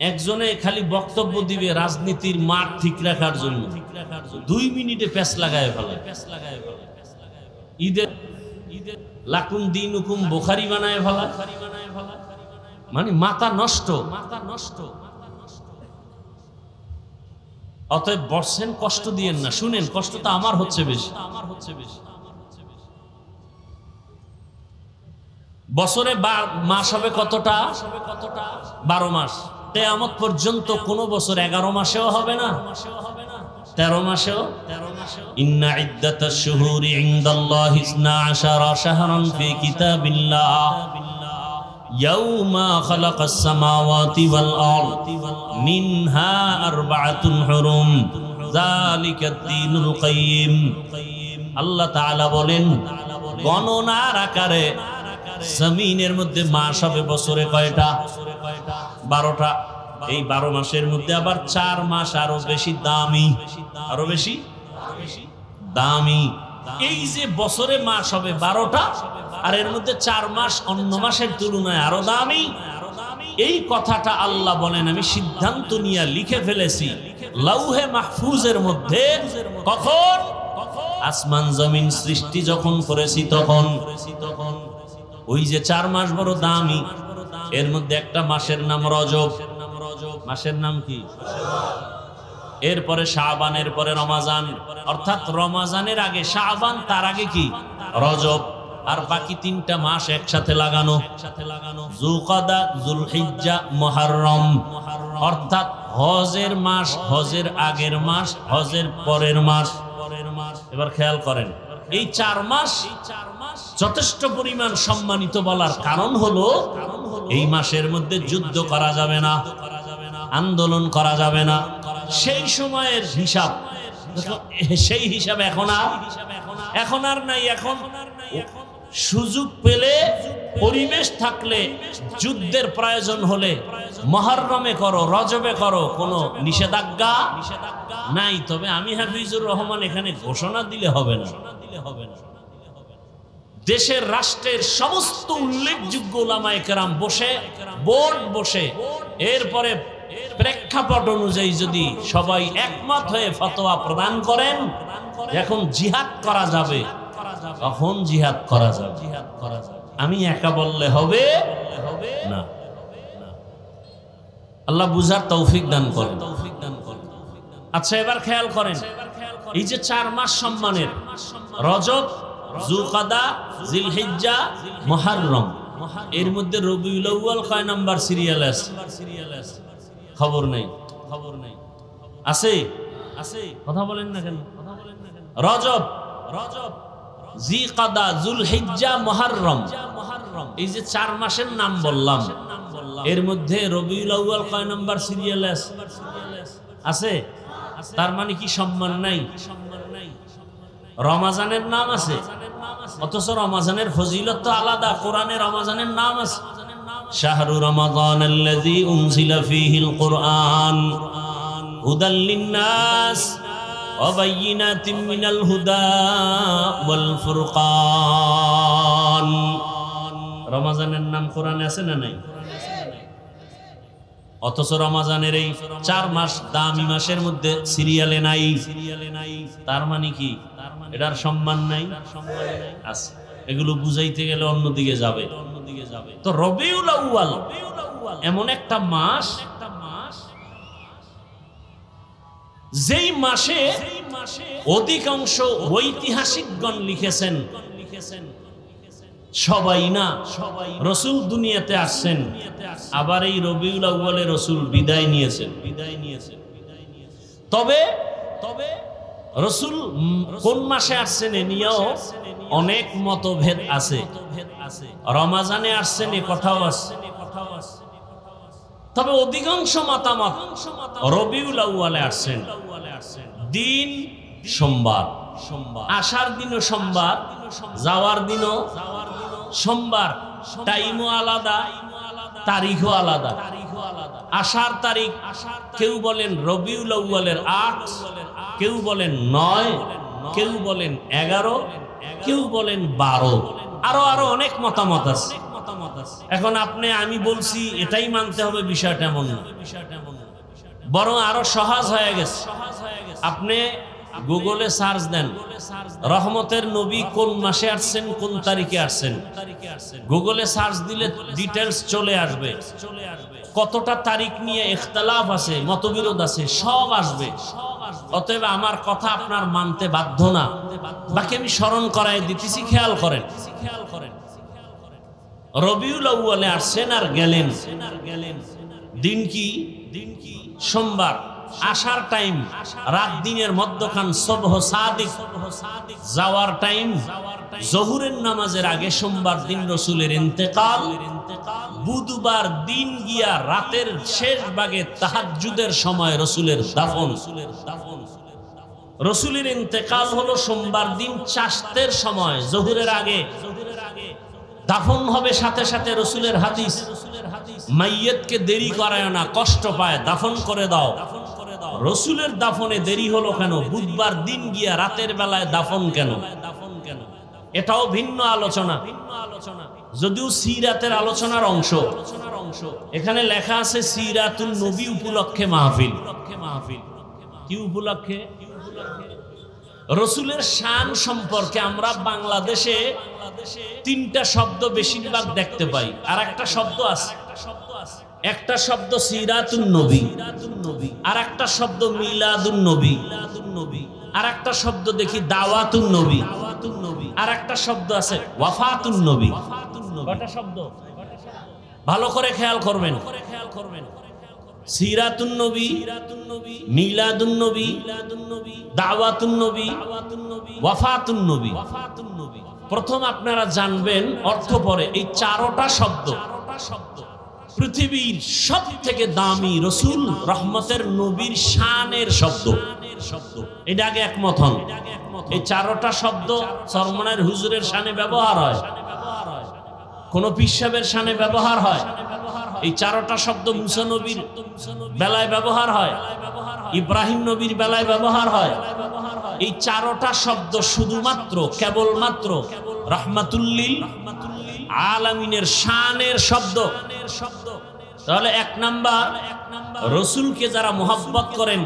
একজনে খালি বক্তব্য দিবে রাজনীতির মাঠ ঠিক রাখার জন্য, 2 মিনিটে প্যাচ লাগায় ফেলে। ঈদের লাকুম দিনুকুম বুখারী বানায় ফেলা, মানে মাথা নষ্ট। অতএব বসছেন, কষ্ট দিয়েন না, শুনেন, কষ্ট তো আমার হচ্ছে বেশি। বছরে মাস হবে কতটা? 12 মাস। কিয়ামত পর্যন্ত কোন বছর 11 মাসেও হবে না, 13 মাসেও। ইন্না ইদ্দাতাশ শুহুরি ইনদাল্লাহি 12 শাহরান ফি কিতাবিল্লাহ ইয়াউমা খালাকাস সামাওয়াতি ওয়াল আরদ মিনহা আরবাআতুন হুরুম যালিকাদ দীনুল কাইয়্যিম। আল্লাহ তাআলা বলেন, গণনার আকারে জমিনের মধ্যে মাস হবে বছরে কয়টা? 12টা। এই 12 মাসের মধ্যে আবার 4 মাস আরো বেশি দামি, আরো বেশি দামি। এই যে বছরে মাস হবে 12টা, আর এর মধ্যে 4 মাস অন্য মাসের তুলনায় আরো দামি। এই কথাটা আল্লাহ বলেন, আমি সিদ্ধান্ত নিয়ে লিখে ফেলেছি লাউহে মাহফুজের মধ্যে। কখন? আসমান জমিন সৃষ্টি যখন করেছি তখন। ওই যে 4 মাস বড় দামি, এর মধ্যে একটা মাসের নাম রজব। মাসের নাম কি? এরপরে শাবান, এরপরে রমাজান, অর্থাৎ রমাজানের আগে শাবান, তার আগে কি? রজব। আর বাকি 3টা মাস একসাথে লাগানো, যুলকাদা, যুলহিজ্জা, মুহররম, অর্থাৎ হজের মাস, হজের আগের মাস, হজের পরের মাস। এবার খেয়াল করেন, এই 4 মাস যথেষ্ট পরিমাণ সম্মানিত বলার কারণ হলো এই মাসের মধ্যে যুদ্ধ করা যাবে না, আন্দোলন করা যাবে না। সেই সময়ের হিসাব, সেই হিসাব এখন আর নাই। এখন সুযোগ পেলে, পরিবেশ থাকলে, যুদ্ধের প্রয়োজন হলে মুহররমে করো, রজবে করো, কোনো নিষেধাজ্ঞা নাই। তবে আমি হাফিজুর রহমান এখানে ঘোষণা দিলে হবে না। দেশের, রাষ্ট্রের সমস্ত উল্লেখযোগ্য উলামায়ে কেরাম বসে, বোর্ড বসে, এরপরে প্রেক্ষাপট অনুযায়ী যদি সবাই একমত হয়ে ফতোয়া প্রদান করেন এখন জিহাদ করা যাবে, তখন জিহাদ করা যাবে। আমি একা বললে হবে না। আল্লাহ বুঝার তৌফিক দান করেন। আচ্ছা, এবার খেয়াল করেন, এই যে 4 মাস সম্মানের, রজব, যুলকাদা, জিলহিজ্জা, মুহররম, এর মধ্যে রবিউল আউয়াল কয় নাম্বার সিরিয়াল আছে? খবর নেই। আছে? কথা বলেন না কেন? রজব, জিলকাদা, যুলহিজ্জা, মুহররম, এই যে 4 মাসের নাম বললাম, এর মধ্যে রবিউল আউয়াল কয় নাম্বার সিরিয়াল আছে? তার মানে কি সম্মান নাই? রমাজানের নাম আছে, অথচ রমাজানের ফজিলত তো আলাদা। কোরআনে রমাজানের নাম আছে, শাহরু রমাদানাল্লাযী উনজিলা ফীহিল কুরআন হুদাল লিন্নাস ওয়া বায়্যিনাতিম মিনাল হুদা ওয়াল ফুরকান। রমাজানের নাম কোরআনে আছে না নাই? অথচ রমাজানের এই 4 মাস দামি মাসের মধ্যে সিরিয়ালে নাই। তার মানে কি? এটার সম্মান নাই? আছে। এগুলো বুঝাইতে গেলে অন্যদিকে যাবে। তো রবিউল আউয়াল এমন একটা মাস, যেই মাসে অধিকাংশ ঐতিহাসিকগণ লিখেছেন সবাই না, রাসূল দুনিয়াতে আসছেন, আবার এই রবিউল আউয়ালে রাসূল বিদায় নিয়েছেন। তবে রাসূল কোন মাসে আসছেন এ নিয়েও অনেক মতভেদ আছে। রমাজানে আসছেন এ কথাও আছে, তবে অধিকাংশ মতামত রবিউল আউয়ালে আসছেন। দিন সোমবার, আসার দিনও সোমবার, যাওয়ার দিনও সোমবার। টাইমও আলাদা, তারিখও আলাদা। আসার তারিখ কেউ বলেন রবিউল আউয়ালের 8, কেউ বলেন 9, কেউ বলেন 11, কেউ বলেন 12, আরো অনেক মতামত আছে। এখন আপনি আমি বলছি এটাই মানতে হবে, বিষয়টা এমন না, বরং আরো সহজ হয়ে গেছে। আপনি গুগলে সার্চ দেন রহমতের নবী কোন মাসে আসছেন, কোন তারিখে আসছেন, গুগলে সার্চ দিলে ডিটেলস চলে আসবে। কতটা তারিখ নিয়ে ইখতিলাফ আছে, মতবিরোধ আছে, সব আসবে। অতএব আমার কথা আপনার মানতে বাধ্য না। বাকি আমি স্মরণ করাই দিতেছি, খেয়াল করেন। রবিউল আউয়ালে আসছেন আর গেলেন। দিন কি? সোমবার। আসার টাইম রাত দিনের মধ্যখান, সুবহ সাদিক। যাওয়ার টাইম জোহরের নামাজের আগে সোমবার দিন রসুলের ইন্তেকাল। বুধবার দিন গিয়া রাতের শেষ ভাগে তাহাজ্জুদের সময় রসুলের দাফন। রসুলের ইন্তেকাল হলো সোমবার দিন চাশতের সময়, জোহরের আগে। দাফন হবে সাথে সাথে। রসুলের হাদিস, মাইয়তকে দেরি করায় না, কষ্ট পায়, দাফন করে দাও। রসুলের দাফনে দেরি হলো কেন? বুধবার দিন গিয়া রাতের বেলায় দাফন কেন? এটাও ভিন্ন আলোচনা, যদিও সিরাতের আলোচনার অংশ। এখানে লেখা আছে সিরাতুন নবী উপলক্ষে মাহফিল। কি উপলক্ষে? রসুলের শান সম্পর্কে আমরা বাংলাদেশে তিনটা শব্দ বেশিরভাগ দেখতে পাই। আর একটা শব্দ আছে, একটা শব্দ সিরাতুন নবী, আর একটা শব্দ মিলাদুন নবী, আর একটা শব্দ দেখি দাওয়াতুন নবী, আর একটা শব্দ আছে ওয়াফাতুন নবী। কয়টা শব্দ? ভালো করে খেয়াল করবেন। সিরাতুন নবী, মিলাদুন নবী, দাওয়াতুন নবী, ওয়াফাতুন নবী। প্রথম আপনারা জানবেন অর্থ পরে। এই চারটা শব্দ পৃথিবীর সব থেকে দামি রসুল রহমতের নবীর শানের শব্দ। এটা আগে একমত হন। এই চারটা শব্দ সরমনের হুজুরের শানে ব্যবহার হয়, কোন পিসাবের শানে ব্যবহার হয়। এই চারটা শব্দ মুসা নবীর বেলায় ব্যবহার হয়, ইব্রাহিম নবীর বেলায় ব্যবহার হয়। এই চারটা শব্দ শুধুমাত্র কেবলমাত্র রাহমাতুল্লিল আলামিনের শানের শব্দ। তাহলে এক নাম্বার, রসুলকে যারা মোহাব্বত করেন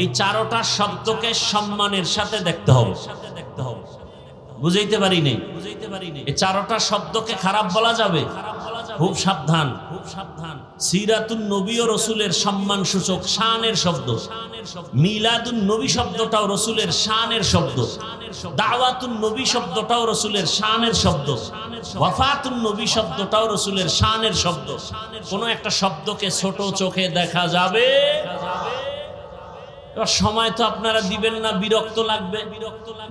এই চারটা শব্দকে সম্মানের সাথে দেখতে হবে। বুঝাইতে পারি নেই? এই চারটা শব্দকে খারাপ বলা যাবে? খুব সাবধান। সিরাতুন নবী ও রসুলের সম্মান সূচক শানের শব্দ। মিলাদুন নবী শব্দটাও রসুলের শানের শব্দ। দাওয়াতুন নবী শব্দটাও রসুলের শানের শব্দ। ওয়াফাতুন নবী শব্দটাও রসুলের শানের শব্দ। কোন একটা শব্দকে ছোট চোখে দেখা যাবে? এবার সময় তো আপনারা দিবেন না, বিরক্ত লাগবে,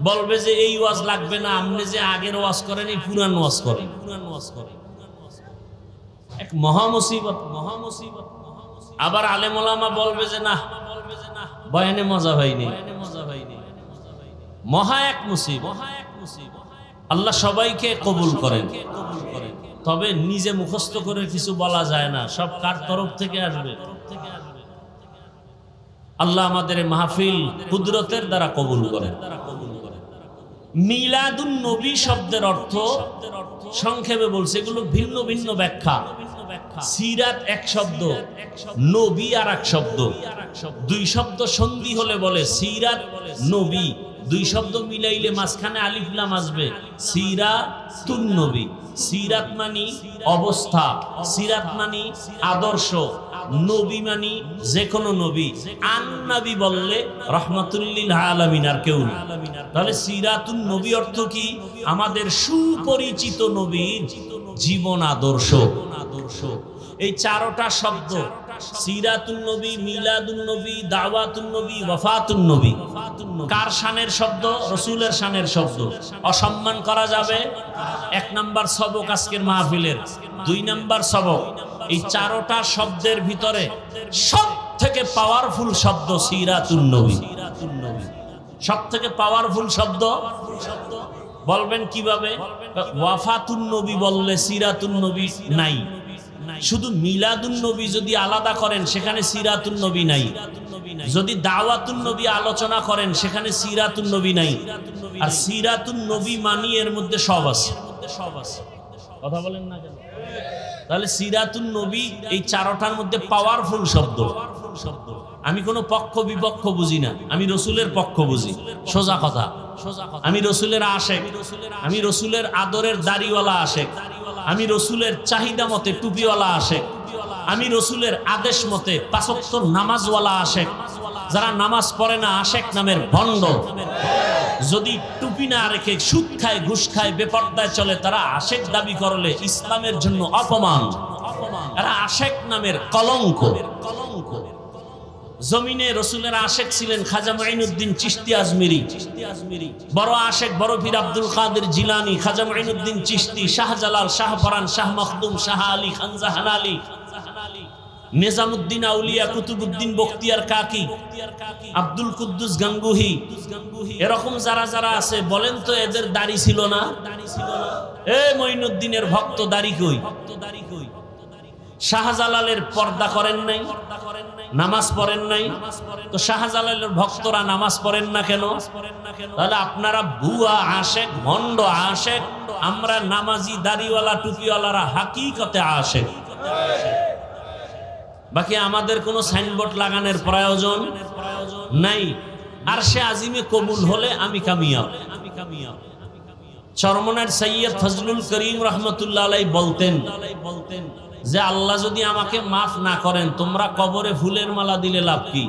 বলবে যে এই ওয়াজ লাগবে না, আপনি যে আগের ওয়াজ করেন এই পুরান ওয়াজ করেন। এক মহা মুসিবত। আবার আলেম ওলামা বলবে যে না, বয়ানে মজা হয়নি। মহা এক মুসিবত। আল্লাহ সবাইকে কবুল করেন, তবে নিজে মুখস্থ করে কিছু বলা যায় না, সব কার তরফ থেকে আসবে। আল্লাহ আমাদের মাহফিল কুদরতের দ্বারা কবুল করেন। মিলাদুন নবী শব্দের অর্থ সংক্ষেপে বলছে, এগুলো ভিন্ন ভিন্ন ব্যাখ্যা। সিরাত এক শব্দ, নবী আর এক শব্দ। দুই শব্দ সন্ধি হলে বলে সিরাত নবী, দুই শব্দ মিলাইলে মাঝখানে আলিফ লাম আসবে, সিরাতুন নবী। সিরাত মানি অবস্থা, সিরাত মানি আদর্শ, নবী মানি যে কোনো নবী। আন নবী বললে রহমাতুল্লিল আলামিন আর কেউ না। তাহলে সিরাতুন নবী অর্থ কি? আমাদের সুপরিচিত নবীর জীবন আদর্শ। এই চারটা শব্দ সিরাতুন নবী, মিলাদুন নবী, দাওয়াতুন নবী, ওয়াফাতুন নবী কার শানের শব্দ? রসুলের শানের শব্দ। অসম্মান করা যাবে? এক নাম্বার সবক আজকের মাহফিলের। দুই নাম্বার সবক, এই চারটা শব্দের ভিতরে সব থেকে পাওয়ারফুল শব্দ সিরাতুন নবী। সব থেকে পাওয়ারফুল শব্দ। বলবেন কিভাবে? ওয়াফাতুন নবী বললে সিরাতুন নবী নাই। শুধু মিলাদুন নবী যদি আলাদা করেন সেখানে সিরাতুন নবী নাই। যদি দাওয়াতুন নবী আলোচনা করেন সেখানে সিরাতুন নবী নাই। আর সিরাতুন নবী মানি এর মধ্যে সব আছে। কথা বলেন না কেন? তাহলে সিরাতুন নবী এই চারটার মধ্যে পাওয়ারফুল শব্দ। আমি কোনো পক্ষ বিপক্ষ বুঝি না, আমি রসুলের পক্ষ বুঝি। সোজা কথা, আমি রসুলের আশেক, আমি রসুলের আদরের দাড়িওয়ালা আশেক, আমি রসুলের চাহিদা মতে টুপিওয়ালা আশেক, আমি রসুলের আদেশ মতে পাঁচ ওয়াক্ত নামাজওয়ালা আশেক। যারা নামাজ পড়ে না আশেক নামের ভণ্ড। যদি টুপি না রেখে সুদ খায়, ঘুষ খায়, বেপর্দায় চলে, তারা আশেক দাবি করলে ইসলামের জন্য অপমান। এরা আশেক নামের কলঙ্ক। জমিনে রসুলের আশেক ছিলেন খাজা মাইনুদ্দিন চিশতি আজমিরি, বড় আশেক বড় পীর আব্দুল কাদের জিলানী, খাজা মাইনুদ্দিন চিশতি, শাহজালাল, শাহপরান, শাহ মখদুম, শাহ আলী, খান জাহান আলী, নিজামুদ্দিন আউলিয়া, কুতুবুদ্দিন বখতিয়ার কাকি, আব্দুল কুদ্দুস গাঙ্গুহি, এরকম যারা যারা আছে বলেন তো এদের দাড়ি ছিল না? এ মঈনুদ্দিনের ভক্ত দাড়ি কই? শাহজালালের পর্দা করেন নাই, নামাজ পড়েন নাই, তো শাহজালালের ভক্তরা নামাজ পড়েন না কেন? তাহলে আপনারা ভুয়া আশেক, ভণ্ড আশেক, আমরা নামাজি দাড়িওয়ালা টুপিওয়ালারা হাকিকতে আশেক। বাকি আমাদের কোনো সাইনবোর্ড লাগানোর প্রয়োজন নাই। আর সে আজিমে কবুল হলে আমি কামিয়াব। চরমনার সৈয়দ ফজলুল করিম রহমতুল্লাহ আলাইহি বলতেন যে আল্লাহ যদি আমাকে মাফ না করেন, তোমরা কবরে ফুলের মালা দিলে লাভ কি?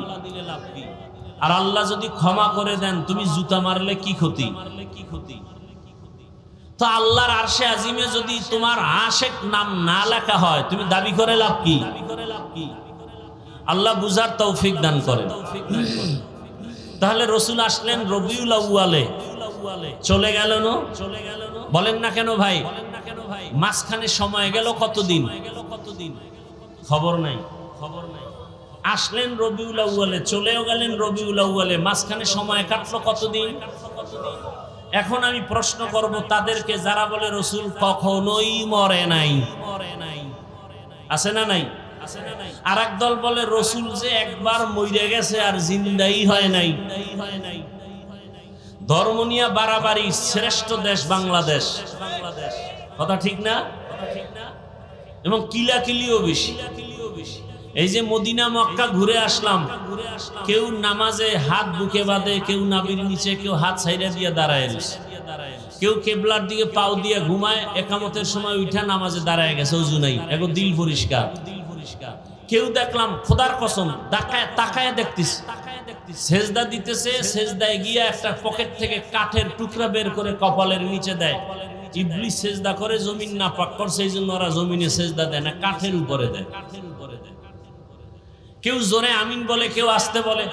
আর আল্লাহ যদি ক্ষমা করে দেন, তুমি জুতা মারলে কি ক্ষতি? তো আল্লাহর আরশে আজিমে যদি তোমার আশেক নাম না লেখা হয়, তুমি দাবি করে লাভ কি? আল্লাহ বুঝার তৌফিক দান করেন। তাহলে রসুল আসলেন রবিউল আউয়ালে, চলে গেল না? বলেন না কেন ভাই? মাঝখানে সময় গেল কতদিন? খবর নাই। আসলেন রবিউল আউয়ালে, চলেও গেলেন রবিউল আউয়ালে, মাঝখানে সময় কাটলো কতদিন? এখন আমি প্রশ্ন করব তাদেরকে যারা বলে রসুল কখনোই মরে নাই। আছে না নাই? আর এক দল বলে রসুল যে একবার মরে গেছে আর জিন্দাই হয় নাই। ধর্ম নিয়ে বাড়াবাড়ি, শ্রেষ্ঠ দেশ বাংলাদেশ, কথা ঠিক না? এবং কিলাকিলিও বেশি। এই যে মদিনা মক্কা ঘুরে আসলাম, কেউ নামাজে হাত বুকে বাঁধে, কেউ নাবির নিচে, কেউ হাত ছাইরা দিয়ে দাঁড়ায়, কেউ কেবলার দিকে পাও দিয়ে ঘুমায়, একামতের সময় উঠা নামাজে দাঁড়ায় গেছে, ওযু নাই, এগো দিল পরিষ্কার। কেউ দেখলাম খোদার কসম তাকায় দেখতেছে, সেজদা দিতেছে, সেজদায় গিয়া একটা পকেট থেকে কাঠের টুকরা বের করে কপালের নিচে দেয়। ইবলিস সেজদা করে জমিন না পাক করছে, এই জন্য ওরা জমিনে সেজদা দেয় না, কাঠের উপরে দেয়। কেউ জোরে আমিন বলে, কেউ আস্তে বলে।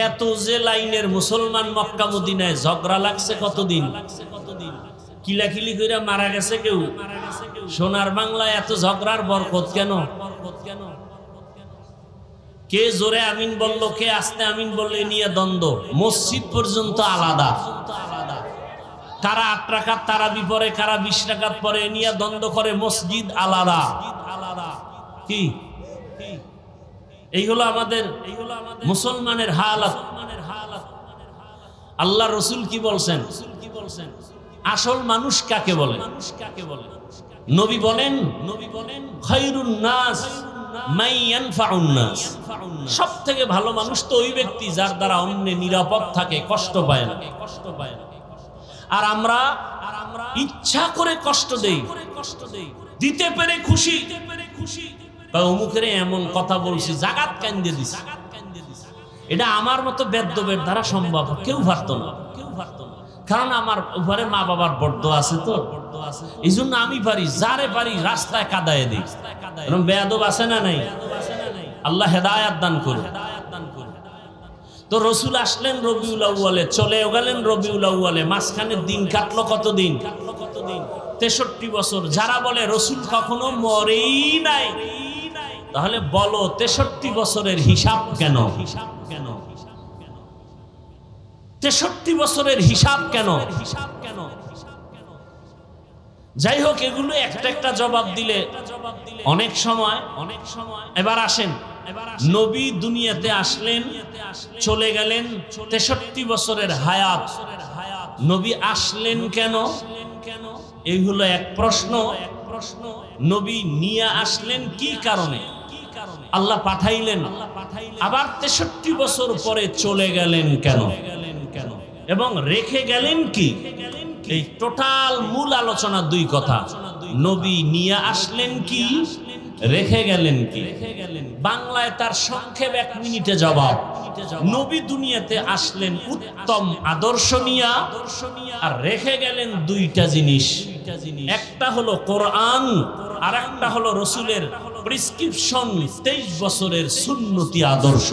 এত যে লাইনের মুসলমান মক্কা মদিনায় ঝগড়া লাগছে কতদিন, কিলাকিলি করে মারা গেছে কেউ। সোনার বাংলায় এত ঝগড়ার বরকত কেন? কে জোরে আমিন বলল, কে আস্তে আমিন বললে নিয়ে দ্বন্দ্ব। মসজিদ পর্যন্ত আলাদা, কারা 8 রাকাত তারাবি পড়ে, কারা 20 রাকাত পড়ে, নিয়ে দ্বন্দ্ব করে। মসজিদ আলাদা। কি এই হলো আমাদের মুসলমানের হালাত। আল্লাহ রসুল কি বলছেন? আসল মানুষ কাকে বলে? নবী বলেন খায়রুন নাস মান ইয়ানফাউন নাস, সব থেকে ভালো মানুষ তো ওই ব্যক্তি যার দ্বারা অন্য নিরাপদ থাকে, কষ্ট পায় না। আর আমরা ইচ্ছা করে কষ্ট দেই, দিতে পেরে খুশি। অমুকের এমন কথা বলছি, জাগাত কান্দে দিছি, এটা আমার মতো বেদ্যবের দ্বারা সম্ভব কেউ পারতো না। কারণ আমার উপরে মা বাবার বড্ড আছে, তো এই জন্য আমি পারি, যারে পারি রাস্তায় কাদায় দিই। বেয়াদব আছে না নাই? আল্লাহ হেদায়াত দান করুন। তো রসুল আসলেন রবিউল আউয়ালে, চলেও গেলেন রবিউল আউয়ালে, মাঝখানে দিন কাটলো কতদিন? 63 বছর। যারা বলে রসুল কখনো মরেই নাই, তাহলে বলো 63 বছরের হিসাব কেন? 63 বছরের হিসাব কেন? যাই হোক, এগুলো একটা একটা জবাব দিলে অনেক সময়। এবার আসেন, নবী দুনিয়াতে আসলেন, চলে গেলেন, 63 বছরের হায়াত। নবী আসলেন কেন? এই হলো এক প্রশ্ন। নবী নিয়ে আসলেন কি কারণে? আল্লাহ পাঠাইলেন, আবার 63 বছর পরে চলে গেলেন কেন? এবং রেখে গেলেন কি? এই টোটাল মূল আলোচনা দুই কথা। নবী নিয়ে আসলেন কি, রেখে গেলেন কি? বাংলায় তার সংক্ষেপ 1 মিনিটে জবাব। নবী দুনিয়াতে আসলেন উত্তম আদর্শ নিয়া, আর রেখে গেলেন দুইটা জিনিস। একটা হলো কোরআন, আর একটা হলো রসুলের প্রেসক্রিপশন 23 বছরের সুন্নতি আদর্শ।